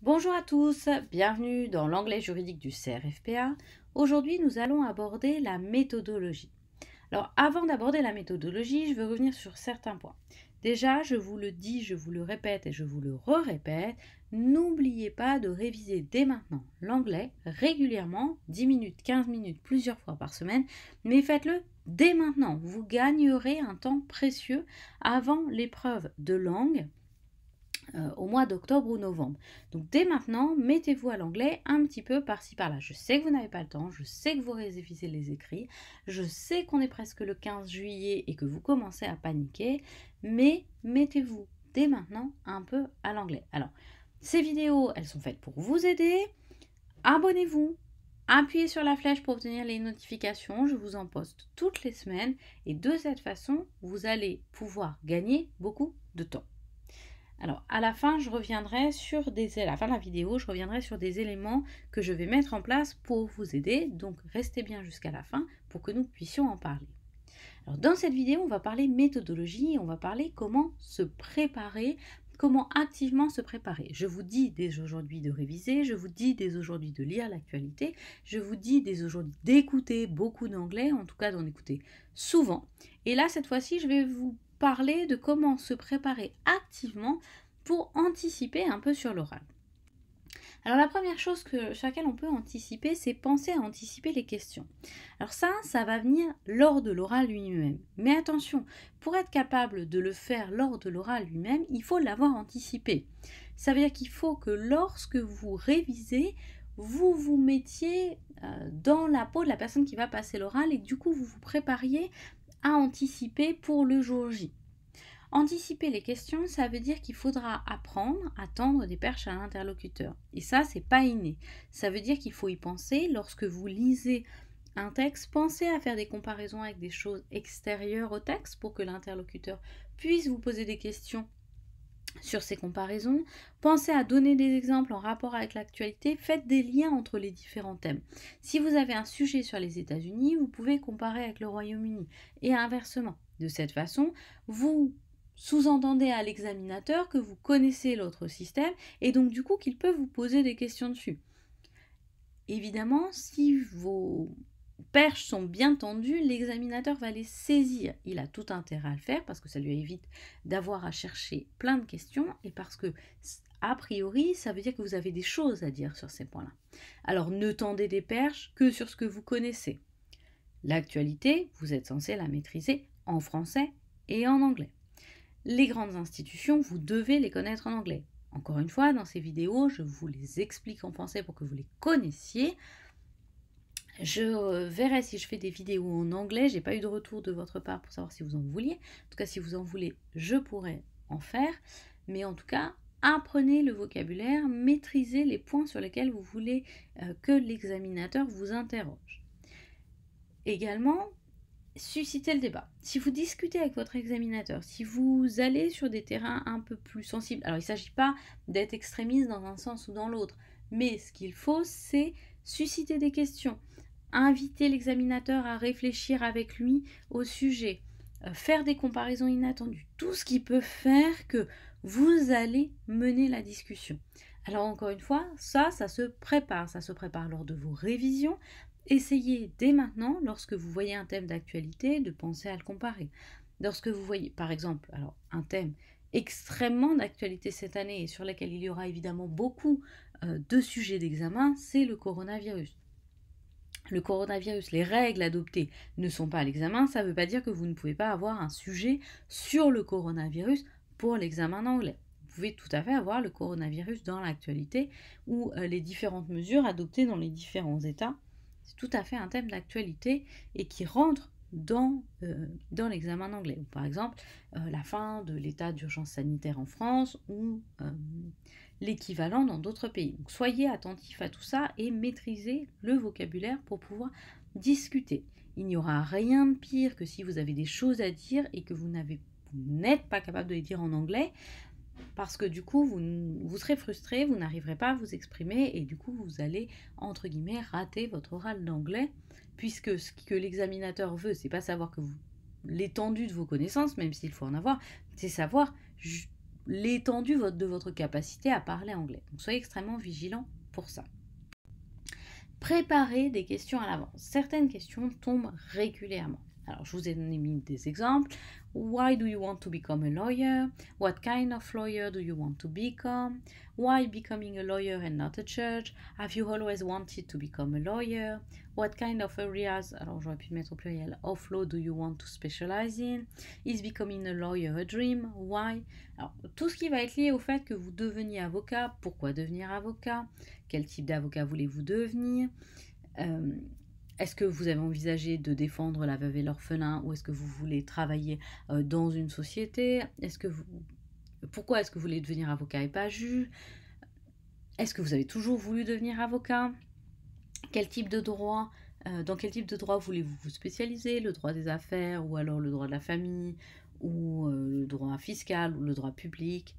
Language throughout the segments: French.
Bonjour à tous, bienvenue dans l'anglais juridique du CRFPA. Aujourd'hui, nous allons aborder la méthodologie. Alors, avant d'aborder la méthodologie, je veux revenir sur certains points. Déjà, je vous le dis, je vous le répète et je vous le répète, n'oubliez pas de réviser dès maintenant l'anglais régulièrement, 10 minutes, 15 minutes, plusieurs fois par semaine, mais faites-le dès maintenant. Vous gagnerez un temps précieux avant l'épreuve de langue au mois d'octobre ou novembre. Donc dès maintenant, mettez-vous à l'anglais un petit peu par-ci par-là. Je sais que vous n'avez pas le temps, je sais que vous révisez les écrits, je sais qu'on est presque le 15 juillet et que vous commencez à paniquer, mais mettez-vous dès maintenant un peu à l'anglais. Alors, ces vidéos, elles sont faites pour vous aider. Abonnez-vous, appuyez sur la flèche pour obtenir les notifications, je vous en poste toutes les semaines et de cette façon, vous allez pouvoir gagner beaucoup de temps. Alors, à la fin, à la fin de la vidéo, je reviendrai sur des éléments que je vais mettre en place pour vous aider. Donc, restez bien jusqu'à la fin pour que nous puissions en parler. Alors, dans cette vidéo, on va parler méthodologie, on va parler comment se préparer, comment activement se préparer. Je vous dis dès aujourd'hui de réviser, je vous dis dès aujourd'hui de lire l'actualité, je vous dis dès aujourd'hui d'écouter beaucoup d'anglais, en tout cas d'en écouter souvent. Et là, cette fois-ci, je vais vous parler de comment se préparer activement pour anticiper un peu sur l'oral. Alors la première chose sur laquelle on peut anticiper, c'est penser à anticiper les questions. Alors ça va venir lors de l'oral lui-même. Mais attention, pour être capable de le faire lors de l'oral lui-même, il faut l'avoir anticipé. Ça veut dire qu'il faut que lorsque vous révisez, vous vous mettiez dans la peau de la personne qui va passer l'oral et du coup vous vous prépariez à anticiper pour le jour J. Anticiper les questions, ça veut dire qu'il faudra apprendre à tendre des perches à l'interlocuteur. Et ça, c'est pas inné. Ça veut dire qu'il faut y penser lorsque vous lisez un texte. Pensez à faire des comparaisons avec des choses extérieures au texte pour que l'interlocuteur puisse vous poser des questions sur ces comparaisons. Pensez à donner des exemples en rapport avec l'actualité. Faites des liens entre les différents thèmes. Si vous avez un sujet sur les États-Unis, vous pouvez comparer avec le Royaume-Uni et inversement. De cette façon, vous sous-entendez à l'examinateur que vous connaissez l'autre système et donc du coup qu'il peut vous poser des questions dessus. Évidemment, si vos perches sont bien tendues, l'examinateur va les saisir. Il a tout intérêt à le faire parce que ça lui évite d'avoir à chercher plein de questions et parce que, a priori, ça veut dire que vous avez des choses à dire sur ces points-là. Alors ne tendez des perches que sur ce que vous connaissez. L'actualité, vous êtes censé la maîtriser en français et en anglais. Les grandes institutions, vous devez les connaître en anglais. Encore une fois, dans ces vidéos, je vous les explique en français pour que vous les connaissiez. Je verrai si je fais des vidéos en anglais. J'ai pas eu de retour de votre part pour savoir si vous en vouliez. En tout cas, si vous en voulez, je pourrais en faire. Mais en tout cas, apprenez le vocabulaire, maîtrisez les points sur lesquels vous voulez que l'examinateur vous interroge. Également, susciter le débat. Si vous discutez avec votre examinateur, si vous allez sur des terrains un peu plus sensibles, alors il ne s'agit pas d'être extrémiste dans un sens ou dans l'autre, mais ce qu'il faut, c'est susciter des questions, inviter l'examinateur à réfléchir avec lui au sujet, faire des comparaisons inattendues, tout ce qui peut faire que vous allez mener la discussion. Alors encore une fois, ça se prépare lors de vos révisions. Essayez dès maintenant, lorsque vous voyez un thème d'actualité, de penser à le comparer. Lorsque vous voyez, par exemple, alors un thème extrêmement d'actualité cette année et sur lequel il y aura évidemment beaucoup de sujets d'examen, c'est le coronavirus. Le coronavirus, les règles adoptées ne sont pas à l'examen, ça ne veut pas dire que vous ne pouvez pas avoir un sujet sur le coronavirus pour l'examen d'anglais. Vous pouvez tout à fait avoir le coronavirus dans l'actualité ou les différentes mesures adoptées dans les différents États. C'est tout à fait un thème d'actualité et qui rentre dans l'examen d'anglais. Par exemple, la fin de l'état d'urgence sanitaire en France ou l'équivalent dans d'autres pays. Donc soyez attentifs à tout ça et maîtrisez le vocabulaire pour pouvoir discuter. Il n'y aura rien de pire que si vous avez des choses à dire et que vous n'êtes pas capable de les dire en anglais, parce que du coup, vous serez frustré, vous n'arriverez pas à vous exprimer et du coup, vous allez, entre guillemets, rater votre oral d'anglais, puisque ce que l'examinateur veut, c'est pas savoir que l'étendue de vos connaissances, même s'il faut en avoir, c'est savoir l'étendue de votre capacité à parler anglais. Donc soyez extrêmement vigilant pour ça. Préparez des questions à l'avance. Certaines questions tombent régulièrement. Alors, je vous ai mis des exemples. Why do you want to become a lawyer? What kind of lawyer do you want to become? Why becoming a lawyer and not a judge? Have you always wanted to become a lawyer? What kind of areas, alors j'aurais pu mettre au pluriel, of law do you want to specialize in? Is becoming a lawyer a dream? Why? Alors, tout ce qui va être lié au fait que vous deveniez avocat, pourquoi devenir avocat? Quel type d'avocat voulez-vous devenir? Est-ce que vous avez envisagé de défendre la veuve et l'orphelin ou est-ce que vous voulez travailler dans une société? Pourquoi est-ce que vous voulez devenir avocat et pas juge? Est-ce que vous avez toujours voulu devenir avocat? Quel type de droit? Dans quel type de droit voulez-vous vous spécialiser? Le droit des affaires ou alors le droit de la famille ou le droit fiscal ou le droit public?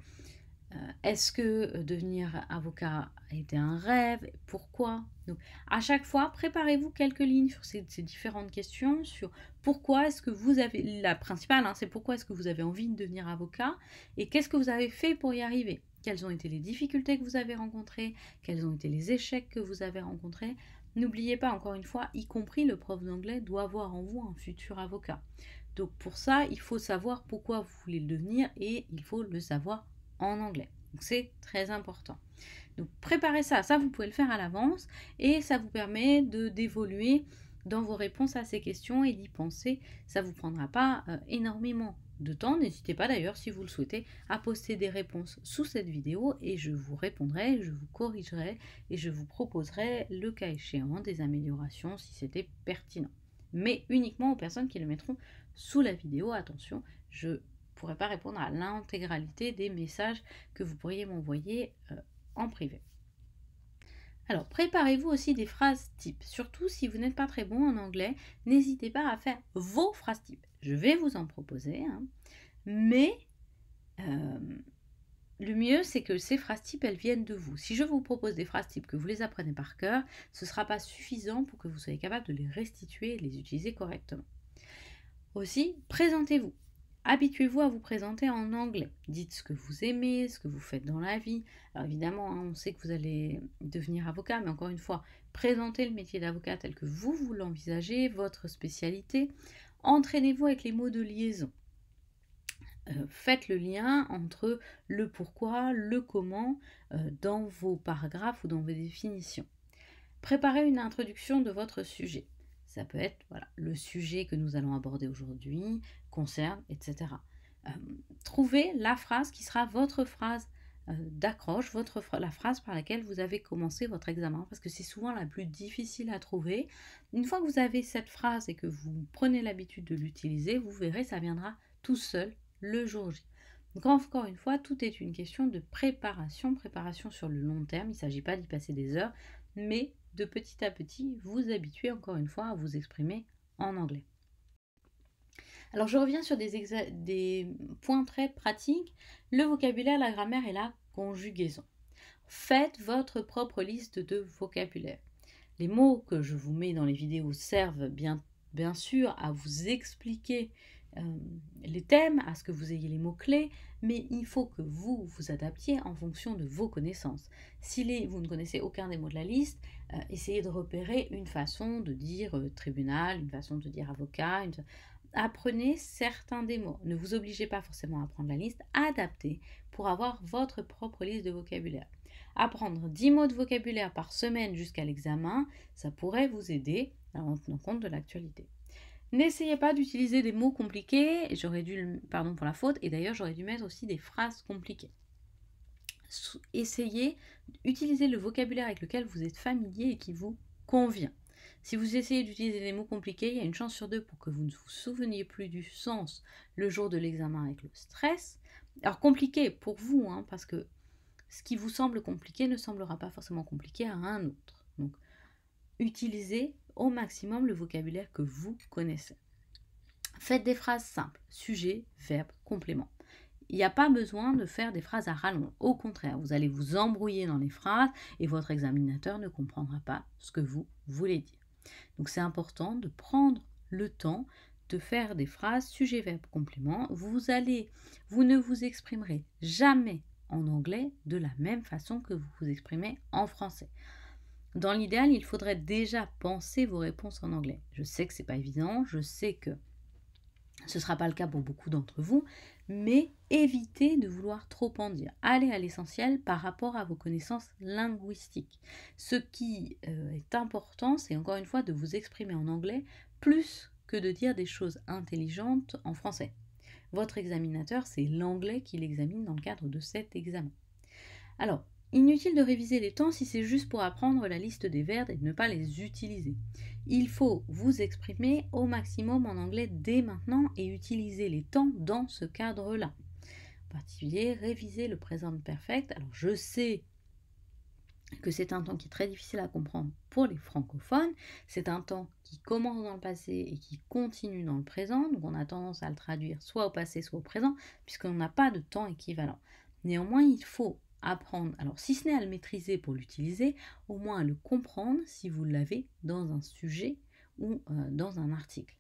Est-ce que devenir avocat a été un rêve? Pourquoi? Donc, à chaque fois, préparez-vous quelques lignes sur ces différentes questions, sur pourquoi est-ce que vous avez, la principale, c'est pourquoi est-ce que vous avez envie de devenir avocat et qu'est-ce que vous avez fait pour y arriver? Quelles ont été les difficultés que vous avez rencontrées? Quels ont été les échecs que vous avez rencontrés? N'oubliez pas, encore une fois, y compris le prof d'anglais doit voir en vous un futur avocat. Donc pour ça, il faut savoir pourquoi vous voulez le devenir et il faut le savoir en anglais. Donc c'est très important. Donc préparez ça, vous pouvez le faire à l'avance et ça vous permet d'évoluer dans vos réponses à ces questions et d'y penser. Ça ne vous prendra pas énormément de temps. N'hésitez pas d'ailleurs, si vous le souhaitez, à poster des réponses sous cette vidéo et je vous répondrai, je vous corrigerai et je vous proposerai le cas échéant des améliorations si c'était pertinent. Mais uniquement aux personnes qui le mettront sous la vidéo. Attention, je ne pourrai pas répondre à l'intégralité des messages que vous pourriez m'envoyer en privé. Alors, préparez-vous aussi des phrases types. Surtout si vous n'êtes pas très bon en anglais, n'hésitez pas à faire vos phrases types. Je vais vous en proposer, mais le mieux, c'est que ces phrases types, elles viennent de vous. Si je vous propose des phrases types que vous les apprenez par cœur, ce ne sera pas suffisant pour que vous soyez capable de les restituer et de les utiliser correctement. Aussi, présentez-vous. Habituez-vous à vous présenter en anglais. Dites ce que vous aimez, ce que vous faites dans la vie. Alors évidemment, on sait que vous allez devenir avocat, mais encore une fois, présentez le métier d'avocat tel que vous l'envisagez, votre spécialité. Entraînez-vous avec les mots de liaison. Faites le lien entre le pourquoi, le comment dans vos paragraphes ou dans vos définitions. Préparez une introduction de votre sujet. Ça peut être le sujet que nous allons aborder aujourd'hui, concerne, etc. Trouvez la phrase qui sera votre phrase d'accroche, la phrase par laquelle vous avez commencé votre examen, parce que c'est souvent la plus difficile à trouver. Une fois que vous avez cette phrase et que vous prenez l'habitude de l'utiliser, vous verrez, ça viendra tout seul le jour J. Donc encore une fois, tout est une question de préparation sur le long terme. Il ne s'agit pas d'y passer des heures, mais de petit à petit, vous habituez encore une fois à vous exprimer en anglais. Alors je reviens sur des points très pratiques. Le vocabulaire, la grammaire et la conjugaison. Faites votre propre liste de vocabulaire. Les mots que je vous mets dans les vidéos servent bien sûr à vous expliquer les thèmes, à ce que vous ayez les mots-clés, mais il faut que vous vous adaptiez en fonction de vos connaissances. Si vous ne connaissez aucun des mots de la liste, essayez de repérer une façon de dire tribunal, une façon de dire avocat. Apprenez certains des mots. Ne vous obligez pas forcément à apprendre la liste, adaptez pour avoir votre propre liste de vocabulaire. Apprendre 10 mots de vocabulaire par semaine jusqu'à l'examen, ça pourrait vous aider en tenant compte de l'actualité. N'essayez pas d'utiliser des mots compliqués, pardon pour la faute, et d'ailleurs j'aurais dû mettre aussi des phrases compliquées. Essayez d'utiliser le vocabulaire avec lequel vous êtes familier et qui vous convient. Si vous essayez d'utiliser des mots compliqués, il y a une chance sur 2 pour que vous ne vous souveniez plus du sens le jour de l'examen avec le stress. Alors compliqué pour vous, parce que ce qui vous semble compliqué ne semblera pas forcément compliqué à un autre. Donc utilisez au maximum le vocabulaire que vous connaissez. Faites des phrases simples, sujet, verbe, complément. Il n'y a pas besoin de faire des phrases à rallonge. Au contraire, vous allez vous embrouiller dans les phrases et votre examinateur ne comprendra pas ce que vous voulez dire. Donc c'est important de prendre le temps de faire des phrases sujet, verbe, complément. Vous ne vous exprimerez jamais en anglais de la même façon que vous vous exprimez en français. Dans l'idéal, il faudrait déjà penser vos réponses en anglais. Je sais que ce n'est pas évident, je sais que ce ne sera pas le cas pour beaucoup d'entre vous, mais évitez de vouloir trop en dire. Allez à l'essentiel par rapport à vos connaissances linguistiques. Ce qui est important, c'est encore une fois de vous exprimer en anglais plus que de dire des choses intelligentes en français. Votre examinateur, c'est l'anglais qu'il examine dans le cadre de cet examen. Alors, inutile de réviser les temps si c'est juste pour apprendre la liste des verbes et ne pas les utiliser. Il faut vous exprimer au maximum en anglais dès maintenant et utiliser les temps dans ce cadre-là. En particulier, réviser le présent perfect. Alors, je sais que c'est un temps qui est très difficile à comprendre pour les francophones. C'est un temps qui commence dans le passé et qui continue dans le présent. Donc, on a tendance à le traduire soit au passé, soit au présent, puisqu'on n'a pas de temps équivalent. Néanmoins, il faut apprendre, alors si ce n'est à le maîtriser pour l'utiliser, au moins à le comprendre si vous l'avez dans un sujet ou dans un article.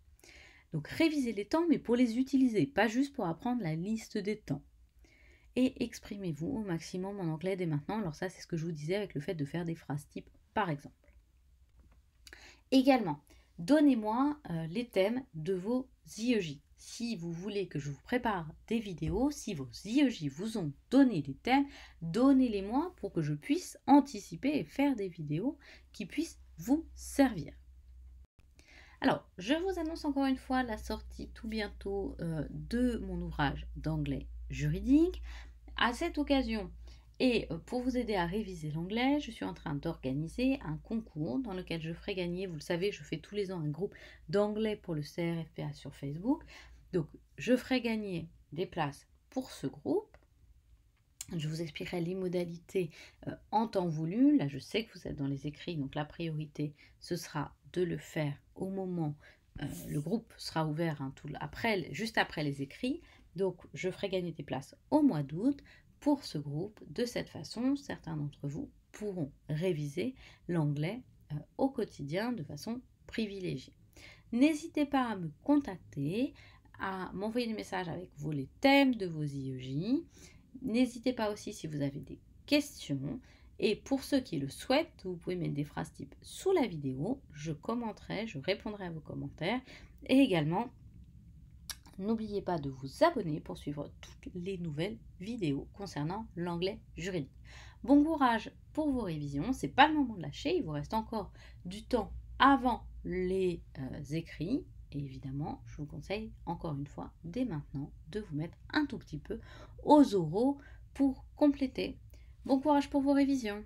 Donc révisez les temps, mais pour les utiliser, pas juste pour apprendre la liste des temps. Et exprimez-vous au maximum en anglais dès maintenant. Alors ça, c'est ce que je vous disais avec le fait de faire des phrases type, par exemple. Également, donnez-moi les thèmes de vos IEJ. Si vous voulez que je vous prépare des vidéos, si vos IEJ vous ont donné des thèmes, donnez-les-moi pour que je puisse anticiper et faire des vidéos qui puissent vous servir. Alors, je vous annonce encore une fois la sortie tout bientôt de mon ouvrage d'anglais juridique. À cette occasion, et pour vous aider à réviser l'anglais, je suis en train d'organiser un concours dans lequel je ferai gagner, vous le savez, je fais tous les ans un groupe d'anglais pour le CRFPA sur Facebook. Donc, je ferai gagner des places pour ce groupe. Je vous expliquerai les modalités en temps voulu. Là, je sais que vous êtes dans les écrits, donc la priorité, ce sera de le faire au moment, le groupe sera ouvert juste après les écrits. Donc, je ferai gagner des places au mois d'août pour ce groupe. De cette façon, certains d'entre vous pourront réviser l'anglais au quotidien de façon privilégiée. N'hésitez pas à me contacter, à m'envoyer des messages avec les thèmes de vos IEJ. N'hésitez pas aussi si vous avez des questions. Et pour ceux qui le souhaitent, vous pouvez mettre des phrases type sous la vidéo. Je commenterai, je répondrai à vos commentaires. Et également, n'oubliez pas de vous abonner pour suivre toutes les nouvelles vidéos concernant l'anglais juridique. Bon courage pour vos révisions. Ce n'est pas le moment de lâcher. Il vous reste encore du temps avant les écrits. Et évidemment, je vous conseille encore une fois, dès maintenant, de vous mettre un tout petit peu aux oraux pour compléter. Bon courage pour vos révisions.